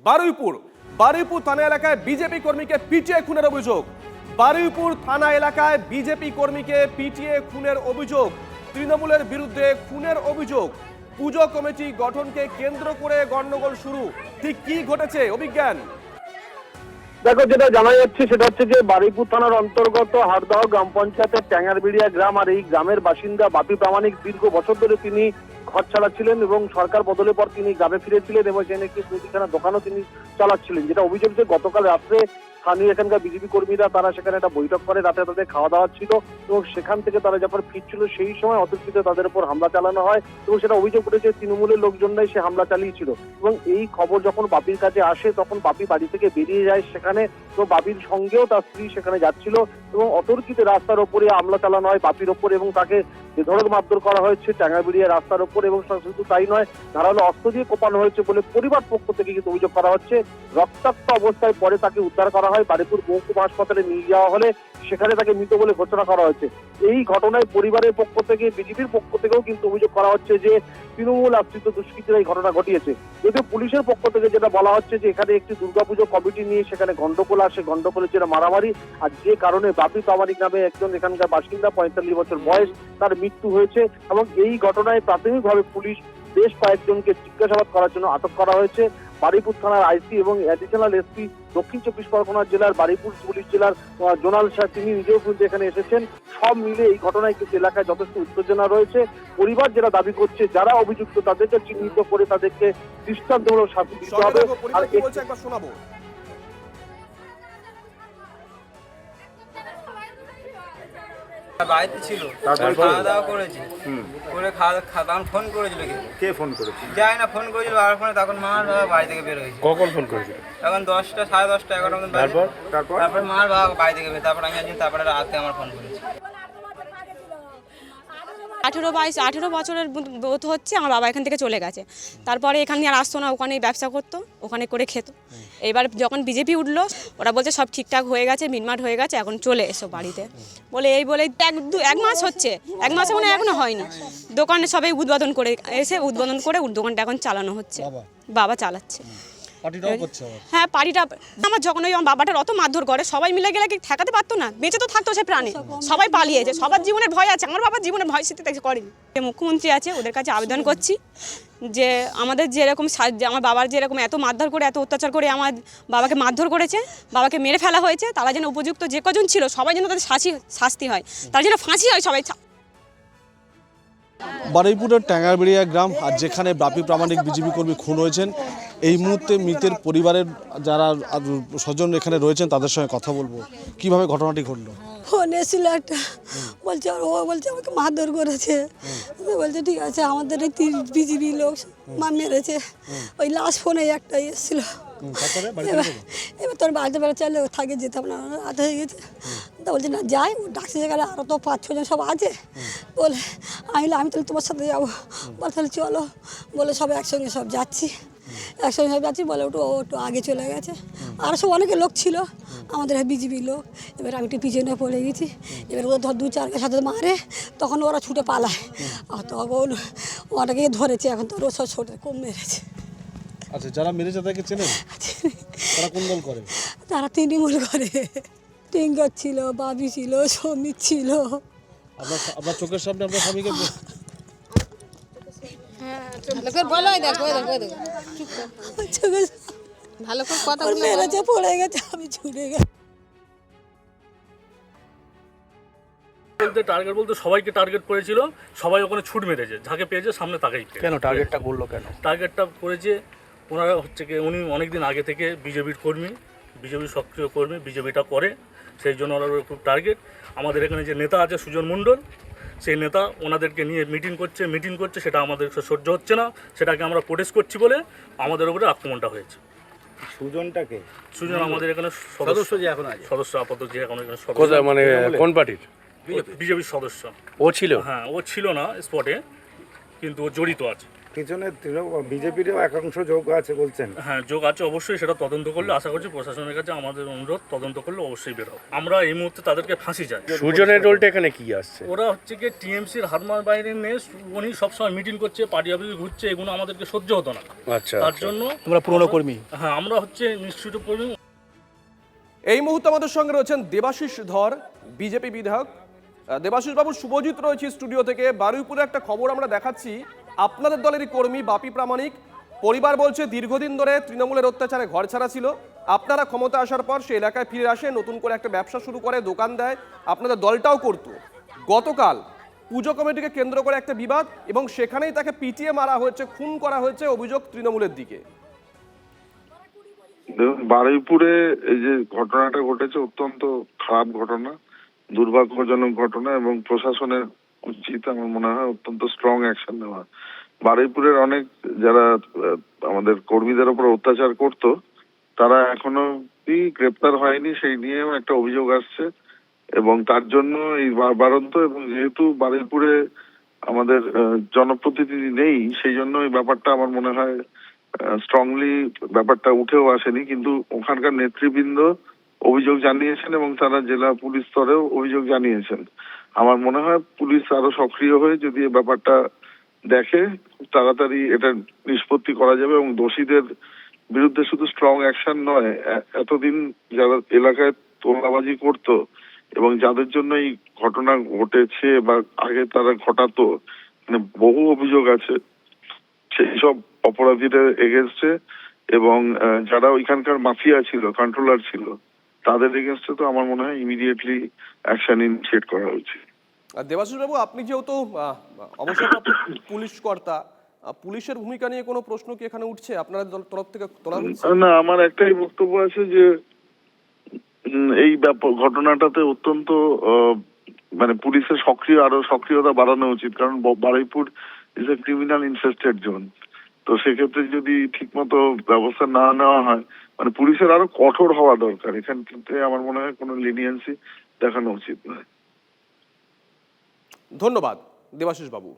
বারুইপুর থানা এলাকায় বিজেপি কর্মীকে পিটিয়ে খুনের অভিযোগ। বারুইপুর থানা এলাকায় বিজেপি কর্মীকে পিটিয়ে খুনের অভিযোগ। তৃণমূলের বিরুদ্ধে খুনের অভিযোগ। পুজো কমিটি গঠনকে কেন্দ্র করে গন্ডগোল শুরু। ঠিক কি ঘটেছে অভিজ্ঞান? দেখো, যেটা জানা যাচ্ছে সেটা হচ্ছে যে বারুইপুর থানার অন্তর্গত হাড়দাহ গ্রাম পঞ্চায়েতের ট্যাঙ্গারবিড়িয়া গ্রাম। আর এই গ্রামের বাসিন্দা বাপি প্রামাণিক দীর্ঘ বছর ধরে তিনি ঘর ছাড়াচ্ছিলেন এবং সরকার বদলের পর তিনি গ্রামে ফিরেছিলেন এবং সেখানে একটি মুদিখানা দোকানও তিনি চালাচ্ছিলেন। যেটা অভিযোগ যে গতকাল রাত্রে স্থানীয় এখানকার বিজেপি কর্মীরা তারা সেখানে একটা বৈঠক করে, রাতে তাদের খাওয়া দাওয়া ছিল এবং সেখান থেকে তারা যখন ফিরছিল সেই সময় অতর্কিত তাদের উপর হামলা চালানো হয় এবং সেটা অভিযোগ উঠেছে তৃণমূলের লোকজনরাই সে হামলা চালিয়েছিল। এবং এই খবর যখন বাপির কাছে আসে তখন বাপি বাড়ি থেকে বেরিয়ে যায় সেখানে, তো বাপির সঙ্গেও তার স্ত্রী সেখানে যাচ্ছিল এবং অতর্কিত রাস্তার ওপরে হামলা চালানো হয় বাপির ওপর এবং তাকে বেধড়ক মারধর করা হয়েছে ট্যাঙ্গারবিড়িয়া রাস্তার ওপর। এবং শুধু তাই নয়, ধারালো অস্ত্র দিয়ে কোপানো হয়েছে বলে পরিবার পক্ষ থেকে কিন্তু অভিযোগ করা হচ্ছে। রক্তাক্ত অবস্থায় পরে তাকে উদ্ধার করা হয়, বারুইপুর মহকুমা হাসপাতালে নিয়ে যাওয়া হলে সেখানে তাকে মৃত বলে ঘোষণা করা হয়েছে। এই ঘটনায় পরিবারের পক্ষ থেকে বিজেপির পক্ষ থেকেও কিন্তু অভিযোগ করা হচ্ছে যে তৃণমূল আশ্রিত দুষ্কৃতীরা এই ঘটনা ঘটিয়েছে। যদিও পুলিশের পক্ষ থেকে যেটা বলা হচ্ছে যে এখানে একটি দুর্গাপুজো কমিটি নিয়ে সেখানে গন্ডগোল আসে, গন্ডগোলের যেটা মারামারি, আর যে কারণে বাপি প্রামাণিক নামে একজন এখানকার বাসিন্দা 45 বছর বয়স তার মৃত্যু হয়েছে। এবং এই ঘটনায় প্রাথমিকভাবে পুলিশ বেশ কয়েকজনকে জিজ্ঞাসাবাদ করার জন্য আটক করা হয়েছে। বারুইপুর থানার আইসি এবং অ্যাডিশনাল এসপি দক্ষিণ 24 পরগনা জেলার বারুইপুর পুলিশ জেলার জোনাল শাহ তিনি নিজেও কিন্তু এখানে এসেছেন। সব মিলে এই ঘটনায় কিন্তু এলাকায় যথেষ্ট উত্তেজনা রয়েছে। পরিবার যেটা দাবি করছে যারা অভিযুক্ত তাদেরকে চিহ্নিত করে তাদেরকে দৃষ্টান্তমূলক শাস্তি দিতে হবে। আর একবার শোনাবো। বাড়িতে ছিল, খাওয়া দাওয়া করেছি, করে খাওয়া ফোন করেছিল। কে ফোন করেছিল? যাই না, ফোন করেছিল আর ফোনে তখন মার বাবা বাড়ি থেকে বের হয়েছে। কখন ফোন করেছিল? তখন 10টা, 10:30, 11 মতন। তারপর মার বাবা বাড়ি থেকে বের, তারপর আমি একদিন তারপরে রাতে আমার ফোন করেছি। 18 বছরের বোধ হচ্ছে আমার বাবা এখান থেকে চলে গেছে। তারপরে এখানে আর আসতো না, ওখানেই ব্যবসা করতো, ওখানে করে খেত। এবার যখন বিজেপি উঠলো ওরা বলছে সব ঠিকঠাক হয়ে গেছে, মিটমাট হয়ে গেছে, এখন চলে এসো বাড়িতে বলে এই বলে এক মাস হচ্ছে, এক মাসে মানে এখনো হয়নি। দোকানে সবাই উদ্বোধন করে দোকানটা এখন চালানো হচ্ছে, বাবা চালাচ্ছে। হ্যাঁ, পার্টিটা আমার যখন ওই আমার বাবাটার অত মারধর করে সবাই মিলে গেলে কি ঠেকাতে পারতো না? বেঁচে তো থাকতো সে প্রাণে, সবাই পালিয়েছে, সবার জীবনের ভয় আছে। আমার বাবার জীবনে ভয় স্মৃতি করেনি। মুখ্যমন্ত্রী আছে, ওদের কাছে আবেদন করছি যে আমাদের যেরকম আমার বাবার যেরকম এত মারধর করে, এত অত্যাচার করে আমার বাবাকে মারধর করেছে, বাবাকে মেরে ফেলা হয়েছে, তারা যেন উপযুক্ত যে কজন ছিল সবাই যেন তাদের শাস্তি হয়, তার যেন ফাঁসি হয় সবাই। বারুইপুরের ট্যাঙ্গারবিড়িয়া গ্রাম, আর যেখানে বাপি প্রামাণিক বিজেপি কর্মী খুন হয়েছেন, এই মুহূর্তে মৃতের পরিবারের যারা স্বজন এখানে রয়েছেন তাদের সঙ্গে কথা বলবো। কিভাবে ঘটনাটি ঘটলো? ফোন এসেছিল একটা, বলছে ও বলছে আমাকে মারধর করেছে। বলছে ঠিক আছে, আমাদের এই বিজেপি লোক মেরেছে। ওই লাস্ট ফোনে একটা এসেছিল। এবার তোর বাড়িতে বেড়া চাইলে থাকে যেতাম না, রাত হয়ে গেছে। তা বলছে না যাই, ও ডাকছে গেলে আরও তো 5-6 জন সব আছে বলে আমি তাহলে তোমার সাথে যাবো। বলে তাহলে চলো, বলে সব একসঙ্গে সব যাচ্ছি বলে একটু আগে চলে গেছে। আর সব অনেকে লোক ছিল আমাদের বিজেপি লোক। এবার আমি একটু পিছনে পড়ে গেছি। এবার ওরা ধর 2-4 সাথে মারে, তখন ওরা ছুটে পালায়। আর তখন ওটাকে ধরেছে, এখন তো সব ছোট কম মেরেছে। আচ্ছা, যারা মেরেছে তাদেরকে চেনেন? তারা কোন দল করে? তারা তৃণমূল করে। টিঙ্গার ছিল, বাবি ছিল, সমীর ছিল। আপনার চোখের সামনে আপনার স্বামীকে মেরেছে, পড়ে গেছে, আমি ছুটে গেছি। টার্গেট বলতে সবাইকে টার্গেট করেছিল, সবাই ওখানে ছুট মেরেছে, যাকে পেয়েছে সামনে তাকেই। কেন টার্গেটটা করলো? কেন টার্গেটটা করেছে? ওনারা হচ্ছে কি উনি অনেকদিন আগে থেকে বিজেপির কর্মী, বিজেপির সক্রিয় কর্মী, বিজেপিটা করে, সেই জন্য ওনারা খুব টার্গেট। আমাদের এখানে যে নেতা আছে সুজন মণ্ডল, সেই নেতা ওনাদেরকে নিয়ে মিটিং করছে, সেটা আমাদের সহ্য হচ্ছে না, সেটাকে আমরা প্রোটেস্ট করছি বলে আমাদের উপরে আক্রমণটা হয়েছে। সুজনটাকে? সুজন আমাদের এখানে সদস্য, যে এখন আছে সদস্য, আপাতত যে এখন এখানে সদস্য। মানে কোন পার্টির? বিজেপির সদস্য। ও ছিল? হ্যাঁ, ও ছিল না স্পটে, কিন্তু ও জড়িত আছে। পিছনে বিজেপিরও একাংশ যোগ আছে বলছেন। হ্যাঁ, যোগ আছে অবশ্যই, সেটা তদন্ত করলে আশা করছি প্রশাসনের কাছে আমাদের অনুরোধ, তদন্ত করলে অবশ্যই বেরো। আমরা এই মুহূর্তে তাদেরকে ফাঁসি চাই। সুজনের রোলটা এখানে কি আসছে? ওরা হচ্ছে কি টিএমসির হাতমার বাইরে নিয়ে উনি সবসময় মিটিং করছে, পার্টি অফিসে ঘুরছে, এগুলো আমাদেরকে সহ্য হতো না। আচ্ছা, তার জন্য তোমরা পুরনো কর্মী। হ্যাঁ, আমরা হচ্ছে নিশ্চিত কর্মী। এই মুহূর্তে আমাদের সঙ্গে রয়েছেন দেবাশিস ধর, বিজেপি বিধায়ক। দেবাশিস বাবু, শুভজিৎ রয়েছে স্টুডিও থেকে। বারুইপুরে একটা খবর আমরা দেখাচ্ছি, আপনাদের দলেরই কর্মী বাপি প্রামাণিক পরিবার বলছে দীর্ঘদিন ধরে তৃণমূলের অত্যাচারে ঘর ছাড়া ছিল। আপনারা ক্ষমতা আসার পর সে এলাকায় ফিরে আসে, নতুন করে একটা ব্যবসা শুরু করে, দোকান দেয়, আপনাদের দলটাও করতো। গতকাল পুজো কমিটিকে কেন্দ্র করে একটা বিবাদ এবং সেখানেই তাকে পিটিয়ে মারা হয়েছে, খুন করা হয়েছে, অভিযোগ তৃণমূলের দিকে। দেখুন, বারুইপুরে এই যে ঘটনাটা ঘটেছে অত্যন্ত খারাপ ঘটনা, দুর্ভাগ্যজনক ঘটনা, এবং প্রশাসনের উচিত আমার মনে হয় অত্যন্ত স্ট্রং অ্যাকশন নেওয়া। বারুইপুরের অনেক যারা আমাদের কর্মীদের উপর অত্যাচার করত তারা এখনো গ্রেপ্তার হয়নি, সেই নিয়েও একটা অভিযোগ আসছে এবং তার জন্য এই বারন্ত। এবং যেহেতু বারুইপুরে আমাদের জনপ্রতিনিধি নেই, সেই জন্য এই ব্যাপারটা আমার মনে হয় স্ট্রংলি ব্যাপারটা উঠেও আসেনি, কিন্তু ওখানকার নেতৃবৃন্দ অভিযোগ জানিয়েছেন এবং তারা জেলা পুলিশ স্তরেও অভিযোগ জানিয়েছেন। আমার মনে হয় পুলিশ আরো সক্রিয় হয়ে যদি এই ব্যাপারটা দেখে খুব তাড়াতাড়ি এটা নিষ্পত্তি করা যাবে এবং দোষীদের বিরুদ্ধে শুধু স্ট্রং অ্যাকশন নয়, এতদিন যারা এলাকায় তোলাবাজি করতো এবং যাদের জন্য এই ঘটনা ঘটেছে বা আগে তারা ঘটাতো, মানে বহু অভিযোগ আছে, সেই সব অপরাধীদের এগেনস্টে এবং যারা ওইখানকার মাফিয়া ছিল, কন্ট্রোলার ছিল, তাদের এগেনস্টে তো আমার মনে হয় ইমিডিয়েটলি অ্যাকশন ইনিশিয়েট করা উচিত। দেবাশিস বাবু, আপনি যেহেতু অবসরপ্রাপ্ত পুলিশ কর্তা, পুলিশের ভূমিকা নিয়ে কোনো প্রশ্ন কি এখানে উঠছে আপনাদের তরফ থেকে তোলা হচ্ছে? না, আমার একটাই বক্তব্য আছে যে এই ঘটনাটাতে অত্যন্ত মানে পুলিশের আরো সক্রিয়তা বাড়ানো উচিত, কারণ Baruipur is a criminal infested zone. তো সেক্ষেত্রে যদি ঠিকমতো ব্যবস্থা না নেওয়া হয়, মানে পুলিশের আরো কঠোর হওয়া দরকার। এখান থেকে আমার মনে হয় কোনো লিনিয়েন্সি দেখানো উচিত নয়। ধন্যবাদ দেবাশিস বাবু।